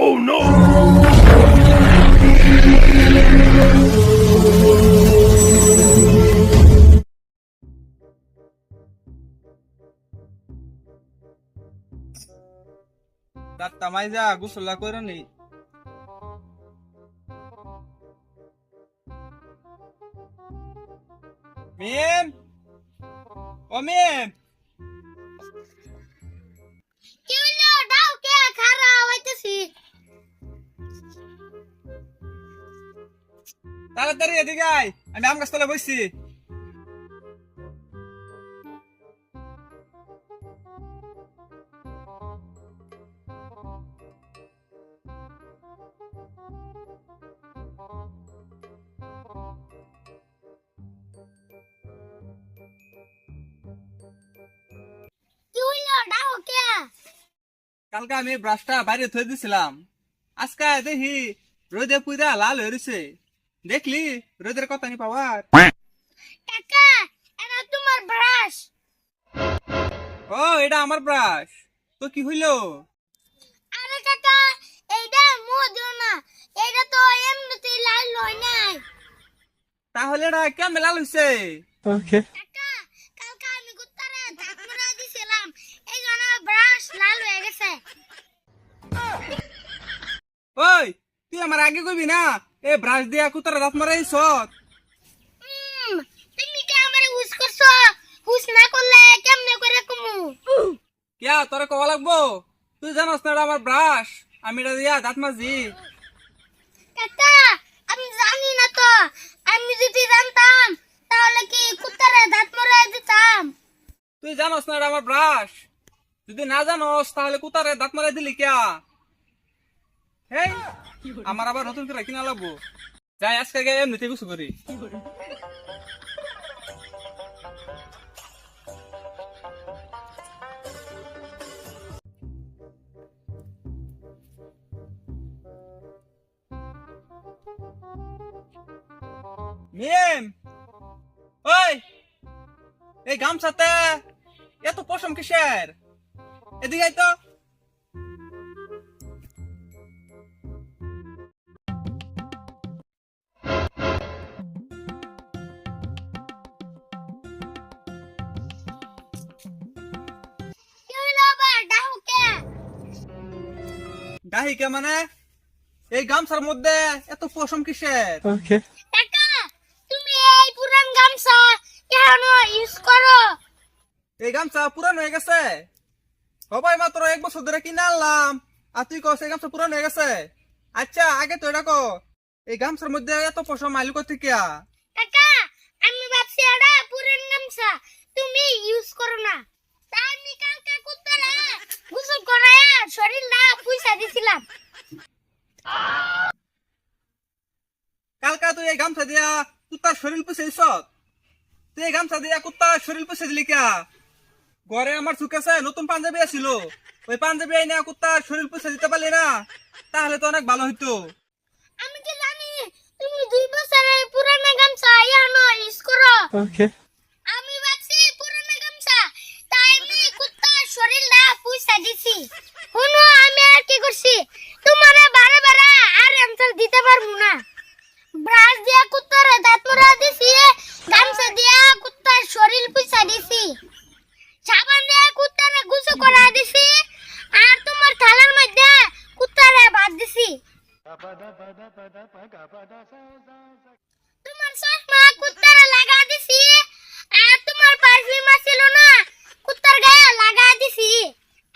Oh no! দাঁতটা মাইজা গোসলা করে নি। মিম, ও মিম, কি হইলো? দাও কে খারা হইতেছি। তাড়াতাড়ি এদিকে আয়, আমি আম গাছতলায় বসছি। কি হইলো? দাও কে? কালকে আমি ব্রাশটা বাইরে থয়ে দিছিলাম, আজকে দেখি রোদে পুরা লাল হয়ে রয়েছে। দেখলি রোদের কথা নি পাওয়ার। কাকা, এটা তোমার ব্রাশ। ও, এটা আমার ব্রাশ। তো কি হইলো? আরে কাকা, এইটা মধু না। এইটা তো এমনিতেই লাল হয় নাই। তাহলে এটা কেমন লাল হয়েছে? কাকা, কালকে আমি কুত্তারে দাঁত মুড়া দিছিলাম। এই জন্য ব্রাশ লাল হয়ে গেছে। ওই, তুই আমার আগে কইবি না এ ব্রাশ দিয়া কুতারা দাঁত মারাইছ। তুমি কি আমারে হুস করছো? হুস না করলে কেমনে করে কমু? কিয়া তোরে কওয়া লাগবো? তুই জানোস না এটা আমার ব্রাশ, আমি এটা দিয়া দাঁত মাজি। কাকা, আমি জানি না তো। আমি যদি জানতাম তাহলে কি কুত্তারে দাঁত মুড়া দিতাম। তুই জানোস না এটা আমার ব্রাশ, যদি না জানোস তাহলে কুতারে দাঁত মারাই দিলি কিয়া? হেই, আমার আবার নতুন করে কিনা লাগবো। যাই আজকে গিয়ে এমনিতে গুছু করি। মিম, ওই, এই গামছাতে এত পশম কিসের? এদিকে আয় তো। কি হইলো আবার? ডাহুকে? ডাহিকে মানে এই গামছার মধ্যে এত পশম কিসের? কাকা, তুমি এই পুরান গামছা কেন ইউজ করো? এই গামছা পুরান হয়ে গেছে। সবাই মাত্র 1 বছর ধরে কিনে আনলাম, আর তুই কস এই গামছা পুরান হয়ে গেছে। আচ্ছা আগে তো এটা কো, এই গামছার মধ্যে এত পশম আইলো কোথা থেকে? কাকা, আমি ভাবছি এটা পুরান গামছা তুমি ইউজ করো না। তাই আমি কালকে কুত্তারে গোসল করায়া শরীরটা পুইসা দিছিলাম। কালকা তুই এই গামছা দিয়া কুত্তার শরীর পুষেছ? তুই এই গামছা দিয়া কুত্তার শরীর পুষে দিলি কে? ঘরে আমার চুকেছে নতুন পাঞ্জাবি আছিল, ওই পাঞ্জাবি আইনা কুত্তার শরীর পুষে দিতে পারলি না, তাহলে তো অনেক ভালো হইতো। আমি কি জানি তুমি 2 বছরের পুরানা গামছা এখনো ইউজ করো। আমি ভাবছি পুরানা গামছা, তাই আমি কুত্তার শরীরটা পুইসা দিছি। শুনো, আমি আর কি করছি, তোমারে বারে বারে আর অ্যানসার দিতে পারবো না। ব্রাশ দিয়া কুত্তারে দাঁত মুড়া দিছি, গামছা দিয়া কুত্তার শরীর পুইসা দিছি, সাবান দিয়া কুত্তারে গোসল করা দিছি, আর তোমার থালার মধ্যে কুত্তারে ভাত দিছি। তোমার চশমা কুত্তারে লাগা দিছি, আর তোমার পারফিউম আছিল না কুত্তার গায়ে লাগা দিছি।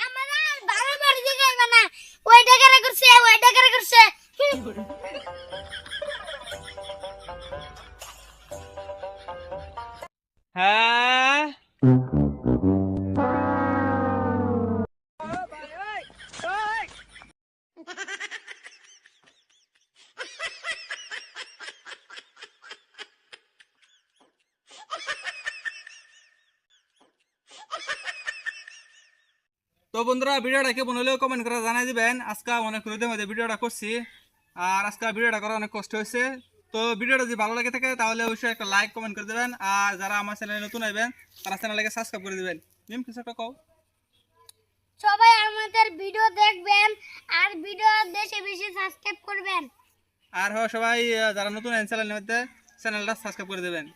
আমার আর বারবার জিগাইবা না ওই ডাকারে করছে ওই ডাকারে করছে। হ্যাঁ, তো বন্ধুরা ভিডিওটা কেমন হলেও কমেন্ট করে জানাই দিবেন। আজকে অনেক রোদের মধ্যে ভিডিওটা করছি, আর আজকে ভিডিওটা করা অনেক কষ্ট হয়েছে। তো ভিডিওটা যদি ভালো লাগে থাকে তাহলে অবশ্যই একটা লাইক কমেন্ট করে দেবেন, আর যারা আমার চ্যানেলে নতুন আসবেন তারা চ্যানেলটাকে সাবস্ক্রাইব করে দিবেন। মিম কিছু একটা কও। সবাই আমার আমাদের ভিডিও দেখবেন আর ভিডিও বেশি বেশি সাবস্ক্রাইব করবেন। আর সবাই যারা নতুন চ্যানেলের মধ্যে চ্যানেলটা সাবস্ক্রাইব করে দেবেন।